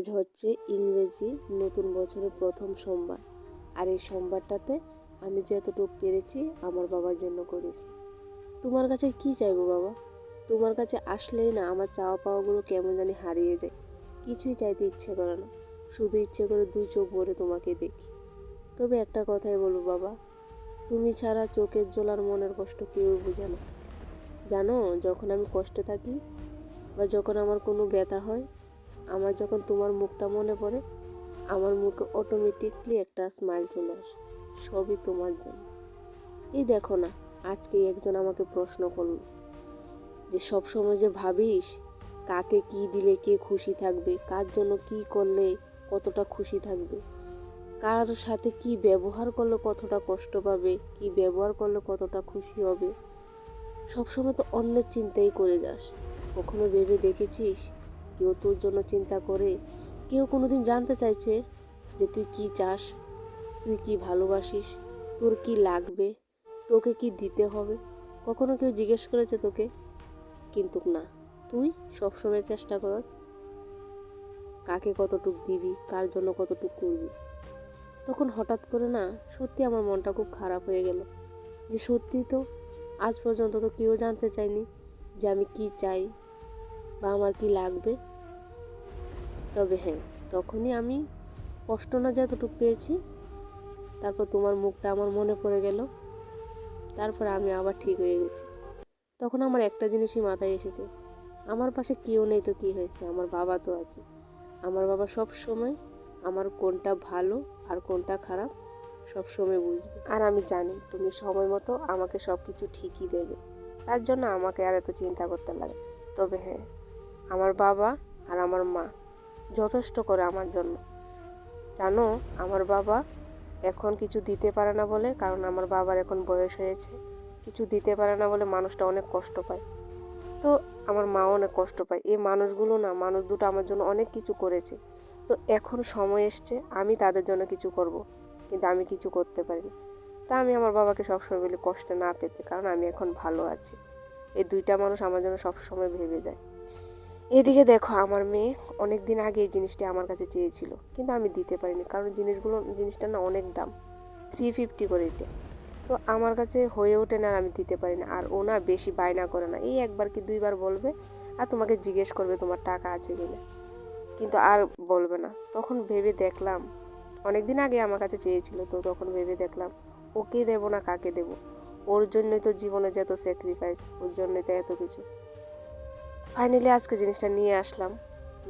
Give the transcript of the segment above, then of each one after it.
আজ হচ্ছে ইংরেজি নতুন বছরের প্রথম সোমবার। আর এই সোমবারটাতে আমি যতটুকু পেরেছি আমার বাবার জন্য করেছি। তোমার কাছে কি চাইবো বাবা? তোমার কাছে আসলেই না আমার চাওয়া পাওয়াগুলো কেমন জানি হারিয়ে যায়। কিছুই চাইতে ইচ্ছে করে না, শুধু ইচ্ছে করে দু চোখ ভরে তোমাকে দেখি। তবে একটা কথাই বলবো বাবা, তুমি ছাড়া চোখের জল আর মনের কষ্ট কেউ বোঝে না। জানো, যখন আমি কষ্টে থাকি বা যখন আমার কোনো ব্যথা হয়, আমার যখন তোমার মুখটা মনে পড়ে, আমার মুখে অটোমেটিকলি একটা স্মাইল চলে আসে। সবই তোমার জন্য। এই দেখো না, আজকে একজন আমাকে প্রশ্ন করলো যে সবসময় যে ভাবিস কাকে কি দিলে কে খুশি থাকবে, কার জন্য কি করলে কতটা খুশি থাকবে, কার সাথে কি ব্যবহার করলে কতটা কষ্ট পাবে, কি ব্যবহার করলে কতটা খুশি হবে। সবসময় তো অন্যের চিন্তাই করে যাস। কখনো ভেবে দেখেছিস কেউ তোর জন্য চিন্তা করে? কেউ কোনোদিন জানতে চাইছে যে তুই কি চাস, তুই কি ভালোবাসিস, তোর কি লাগবে, তোকে কি দিতে হবে? কখনো কেউ জিজ্ঞেস করেছে তোকে? কিন্তু না, তুই সবসময় চেষ্টা করস কাকে কতটুক দিবি, কার জন্য কতটুক করবি। তখন হঠাৎ করে না সত্যি আমার মনটা খুব খারাপ হয়ে গেল যে সত্যি তো আজ পর্যন্ত তো কেউ জানতে চায়নি যে আমি কি চাই বা আমার কি লাগবে। তবে হ্যাঁ, তখনই আমি কষ্ট না যতটুকু পেয়েছি, তারপর তোমার মুখটা আমার মনে পড়ে গেল, তারপর আমি আবার ঠিক হয়ে গেছি। তখন আমার একটা জিনিসই মাথায় এসেছে, আমার পাশে কেউ নেই তো কী হয়েছে, আমার বাবা তো আছে। আমার বাবা সব সময় আমার কোনটা ভালো আর কোনটা খারাপ সব সময় বুঝবে। আর আমি জানি তুমি সময় মতো আমাকে সব কিছু ঠিকই দেবে, তার জন্য আমাকে আর এত চিন্তা করতে লাগে। তবে হ্যাঁ, আমার বাবা আর আমার মা যথেষ্ট করে আমার জন্য। জানো, আমার বাবা এখন কিছু দিতে পারে না বলে, কারণ আমার বাবার এখন বয়স হয়েছে, কিছু দিতে পারে না বলে মানুষটা অনেক কষ্ট পায়। তো আমার মাও অনেক কষ্ট পায়। এই মানুষগুলো না, মানুষ দুটো আমার জন্য অনেক কিছু করেছে। তো এখন সময় এসছে আমি তাদের জন্য কিছু করব, কিন্তু আমি কিছু করতে পারি না। তা আমি আমার বাবাকে সবসময় বলি কষ্টে না পেতে, কারণ আমি এখন ভালো আছি। এই দুইটা মানুষ আমার জন্য সবসময় ভেবে যায়। এদিকে দেখো, আমার মেয়ে অনেক দিন আগে এই জিনিসটা আমার কাছে চেয়েছিল, কিন্তু আমি দিতে পারিনি, কারণ জিনিসটা না অনেক দাম, 350 করে এটা। তো আমার কাছে হয়ে ওঠে না, আর আমি দিতে পারি না। আর ও না বেশি বায়না করে না, এই একবার কি দুইবার বলবে আর তোমাকে জিজ্ঞেস করবে তোমার টাকা আছে কি না, কিন্তু আর বলবে না। তখন ভেবে দেখলাম, অনেক দিন আগে আমার কাছে চেয়েছিল, তো তখন ভেবে দেখলাম ওকে দেবো না কাকে দেবো। ওর জন্যই তো জীবনে যত স্যাক্রিফাইস, ওর জন্যই তো এত কিছু। ফাইনালি আজকে জিনিসটা নিয়ে আসলাম,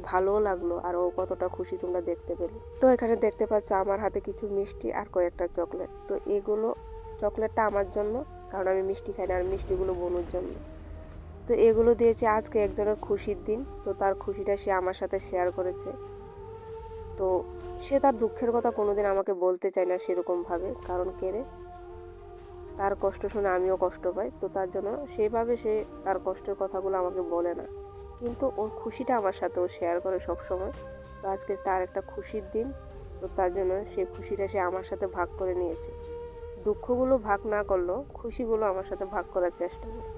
ভালোও লাগলো, আর ও কতটা খুশি তোমরা দেখতে পেলে। তো এখানে দেখতে পাচ্ছ আমার হাতে কিছু মিষ্টি আর কয়েকটা চকলেট। তো এগুলো, চকলেটটা আমার জন্য, কারণ আমি মিষ্টি খাই না, আর মিষ্টিগুলো বোনের জন্য। তো এগুলো দিয়েছে আজকে একজনের খুশির দিন, তো তার খুশিটা সে আমার সাথে শেয়ার করেছে। তো সে তার দুঃখের কথা কোনোদিন আমাকে বলতে চায় না সেরকমভাবে, কারণ কেড়ে তার কষ্ট শুনে আমিও কষ্ট পাই। তো তার জন্য সেইভাবে সে তার কষ্টের কথাগুলো আমাকে বলে না, কিন্তু ওর খুশিটা আমার সাথে ও শেয়ার করে সব সময়। তো আজকে তার একটা খুশির দিন, তো তার জন্য সে খুশিটা সে আমার সাথে ভাগ করে নিয়েছে। দুঃখগুলো ভাগ না করলেও খুশিগুলো আমার সাথে ভাগ করার চেষ্টা করে।